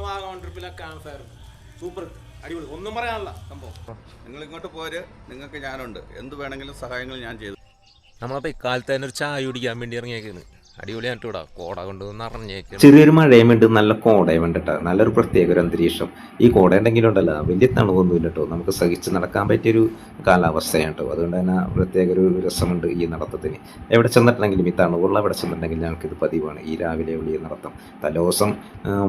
Vagamon ട്രിപ്പിലെ camp fire super അടിപൊളി, ഒന്നും പറയാനുള്ള സംഭവം. നിങ്ങൾ ഇങ്ങോട്ട് പോര്, നിങ്ങൾക്ക് ഞാനുണ്ട്, എന്ത് വേണമെങ്കിലും സഹായങ്ങൾ ഞാൻ ചെയ്തു. നമ്മളപ്പോൾ ഇക്കാലത്ത് തന്നെ ഒരു ചായ കുടിക്കാൻ വേണ്ടി ഇറങ്ങിയേക്കുന്നു. അടിപൊളിയായിട്ട് ഇവിടെ കോട കൊണ്ട് നിറഞ്ഞേക്കുന്നു. ചെറിയൊരു മഴയും ഉണ്ട്, നല്ല കോടയും ഉണ്ട് കേട്ടോ. നല്ലൊരു പ്രത്യേക ഒരു അന്തരീക്ഷം. ഈ കോട ഉണ്ടെങ്കിലും ഉണ്ടല്ലോ വലിയ തണുപ്പൊന്നുമില്ല കേട്ടോ. നമുക്ക് സഹിച്ച് നടക്കാൻ പറ്റിയൊരു കാലാവസ്ഥയാണ് കേട്ടോ. അതുകൊണ്ട് തന്നെ പ്രത്യേക ഒരു രസമുണ്ട് ഈ നടത്തത്തിന്. എവിടെ ചെന്നിട്ടുണ്ടെങ്കിലും ഈ തണുപ്പുള്ള എവിടെ ചെന്നിട്ടുണ്ടെങ്കിലും ഞങ്ങൾക്കിത് പതിവാണ് ഈ രാവിലെ ഉള്ള ഈ നടത്തം. തലേദിവസം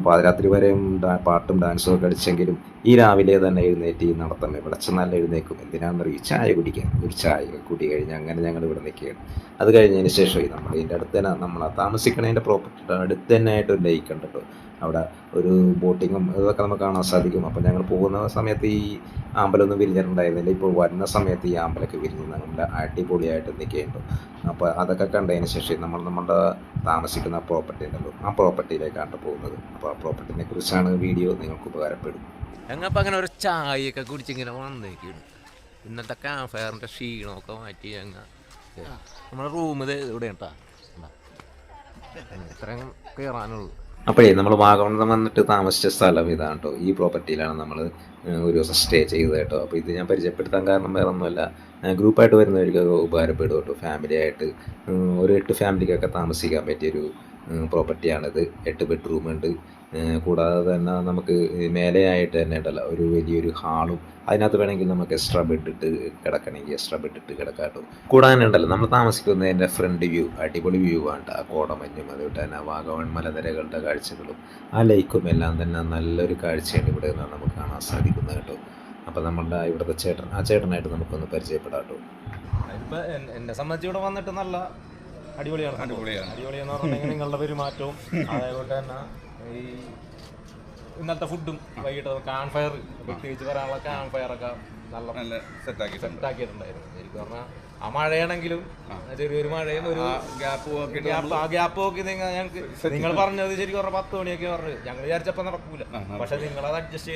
പാതിരാത്രി വരെയും പാട്ടും ഡാൻസും ഒക്കെ അടിച്ചെങ്കിലും ഈ രാവിലെ തന്നെ എഴുന്നേറ്റ് ഈ നടത്തം എവിടെ ചെന്നാലും എഴുന്നേക്കും. എന്തിനാണെന്നറിയും, ചായ കുടിക്കാൻ. ഒരു ചായ കുടി കഴിഞ്ഞ് അങ്ങനെ ഞങ്ങൾ ഇവിടെ നിൽക്കുകയാണ്. അത് കഴിഞ്ഞതിന് ശേഷം നമ്മൾ ഇതിൻ്റെ അടുത്ത് തന്നെ നമ്മൾ താമസിക്കണതിൻ്റെ പ്രോപ്പർട്ടിയുടെ അടുത്ത് തന്നെ ആയിട്ട് ഒരു ലേക്ക് ഉണ്ട് കേട്ടോ. അവിടെ ഒരു ബോട്ടിങ്ങും ഇതൊക്കെ നമുക്ക് കാണാൻ സാധിക്കും. അപ്പോൾ ഞങ്ങൾ പോകുന്ന സമയത്ത് ഈ ആമ്പലൊന്നും വിരിഞ്ഞിട്ടുണ്ടായിരുന്നില്ല. ഇപ്പോൾ വരുന്ന സമയത്ത് ഈ ആമ്പലൊക്കെ വിരിഞ്ഞ് നല്ല അടിപൊളിയായിട്ട് നിൽക്കുകയുണ്ട്. അപ്പോൾ അതൊക്കെ കണ്ടതിന് ശേഷം നമ്മുടെ താമസിക്കുന്ന പ്രോപ്പർട്ടി ഉണ്ടല്ലോ, ആ പ്രോപ്പർട്ടിയിലേക്കാണ് പോകുന്നത്. അപ്പോൾ ആ പ്രോപ്പർട്ടിനെ കുറിച്ചാണ് വീഡിയോ നിങ്ങൾക്ക് ഉപകാരപ്പെടും. ഞങ്ങപ്പോൾ അങ്ങനെ ഒരു ചായയൊക്കെ കുടിച്ചിങ്ങനെ വന്നേക്കുന്നു. ഇന്നത്തെ ക്യാമ്പ് ഫയറിൻ്റെ ക്ഷീണമൊക്കെ മാറ്റി ഞങ്ങൾ നമ്മുടെ റൂം ഇത് ഇവിടെ കേട്ടാ ഇത്രയും കയറാനുള്ളൂ. അപ്പോഴേ നമ്മൾ വാഗമൺ വന്നിട്ട് താമസിച്ച സ്ഥലം ഇതാണ് കേട്ടോ. ഈ പ്രോപ്പർട്ടിയിലാണ് നമ്മൾ ഒരു ദിവസം സ്റ്റേ ചെയ്തത് കേട്ടോ. അപ്പോൾ ഇത് ഞാൻ പരിചയപ്പെടുത്താൻ കാരണം വേറെ ഒന്നുമല്ല, ഗ്രൂപ്പായിട്ട് വരുന്നവർക്കൊക്കെ ഉപകാരപ്പെടും കേട്ടോ. ഫാമിലി ആയിട്ട് ഒരു 8 ഫാമിലിക്കൊക്കെ താമസിക്കാൻ പറ്റിയൊരു പ്രോപ്പർട്ടിയാണിത്. 8 ബെഡ്റൂമുണ്ട്. കൂടാതെ തന്നെ നമുക്ക് മേലെയായിട്ട് തന്നെ ഉണ്ടല്ലോ ഒരു വലിയൊരു ഹാളും, അതിനകത്ത് വേണമെങ്കിൽ നമുക്ക് എക്സ്ട്രാ ബെഡ് ഇട്ട് കിടക്കണമെങ്കിൽ എക്സ്ട്രാ ബെഡ് ഇട്ട് കിടക്കാം കേട്ടോ. കൂടാതെ ഉണ്ടല്ലോ നമ്മൾ താമസിക്കുന്നതിൻ്റെ ഫ്രണ്ട് വ്യൂ അടിപൊളി വ്യൂ ആണ്. ആ കോടമഞ്ഞും അതുകൊണ്ട് തന്നെ വാഗമൺ മലനിരകളുടെ കാഴ്ചകളും ആ ലേക്കും എല്ലാം തന്നെ നല്ലൊരു കാഴ്ചയാണ് ഇവിടെ നിന്ന് നമുക്ക് കാണാൻ സാധിക്കുന്നത് കേട്ടോ. അപ്പോൾ നമ്മളുടെ ഇവിടുത്തെ ചേട്ടനായിട്ട് നമുക്കൊന്ന് പരിചയപ്പെടാം കേട്ടോ. ഇപ്പം എന്നെ സംബന്ധിച്ച് ഇവിടെ വന്നിട്ട് നല്ല അടിപൊളിയാണെന്ന് പറഞ്ഞിട്ടുണ്ടെങ്കിൽ നിങ്ങളുടെ പെരുമാറ്റവും അതേപോലെ തന്നെ ഈ ഇന്നത്തെ ഫുഡും വൈകിട്ട് ക്യാമ്പ് ഫയർ പ്രത്യേകിച്ച് പറയാനുള്ള ക്യാമ്പ് ഫയറൊക്കെ നല്ല സെറ്റാക്കിയിട്ടുണ്ടായിരുന്നു. ശരിക്കും പറഞ്ഞാൽ ആ മഴയാണെങ്കിലും ചെറിയൊരു മഴയും ഒരു ഗ്യാപ്പ് നോക്കി ഞങ്ങൾക്ക് നിങ്ങൾ പറഞ്ഞത് ശരിക്കും പറഞ്ഞാൽ 10 മണിയൊക്കെ പറഞ്ഞു. ഞങ്ങൾ വിചാരിച്ചപ്പോൾ നടക്കൂല, പക്ഷെ നിങ്ങളത് അഡ്ജസ്റ്റ്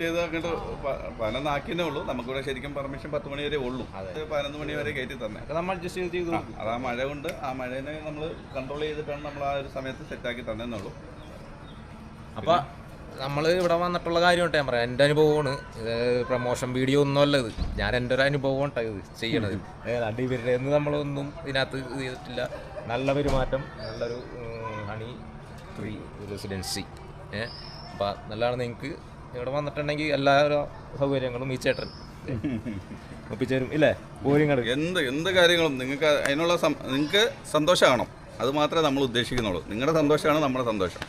ചെയ്ത് പതിനൊന്ന് ആക്കിയേ ഉള്ളൂ. നമുക്കിവിടെ ശരിക്കും പെർമിഷൻ 10 മണി വരെ ഉള്ളൂ. 11 മണി വരെ കയറ്റി തന്നെ നമ്മൾ അഡ്ജസ്റ്റ് ചെയ്തു. അത് ആ മഴ കൊണ്ട് ആ മഴേനെ നമ്മൾ കൺട്രോൾ ചെയ്തിട്ടാണ് നമ്മൾ ആ ഒരു സമയത്ത് സെറ്റാക്കി തന്നേന്നുള്ളൂ. അപ്പോൾ നമ്മൾ ഇവിടെ വന്നിട്ടുള്ള കാര്യമായിട്ട് ഞാൻ പറയാം, എൻ്റെ അനുഭവമാണ്. ഇത് പ്രമോഷൻ വീഡിയോ ഒന്നും അല്ല, ഇത് ഞാൻ എൻ്റെ ഒരു അനുഭവം ഇത് ചെയ്യണത്. അല്ലാണ്ട് ഇവരുടെ ഒന്നും നമ്മളൊന്നും ഇതിനകത്ത് ഇത് ചെയ്തിട്ടില്ല. നല്ല പെരുമാറ്റം, നല്ലൊരു ഹണി ട്രീ റെസിഡൻസി. അപ്പോൾ നല്ലതാണ്. നിങ്ങൾക്ക് ഇവിടെ വന്നിട്ടുണ്ടെങ്കിൽ എല്ലാ സൗകര്യങ്ങളും ഈ ചേട്ടൻ ഒപ്പിച്ചേരും ഇല്ലേ? പോരിങ്ങൾ എന്ത് കാര്യങ്ങളും നിങ്ങൾക്ക് അതിനുള്ള നിങ്ങൾക്ക് സന്തോഷമാണോ, അത് മാത്രമേ നമ്മൾ ഉദ്ദേശിക്കുന്നുള്ളൂ. നിങ്ങളുടെ സന്തോഷമാണ് നമ്മുടെ സന്തോഷം.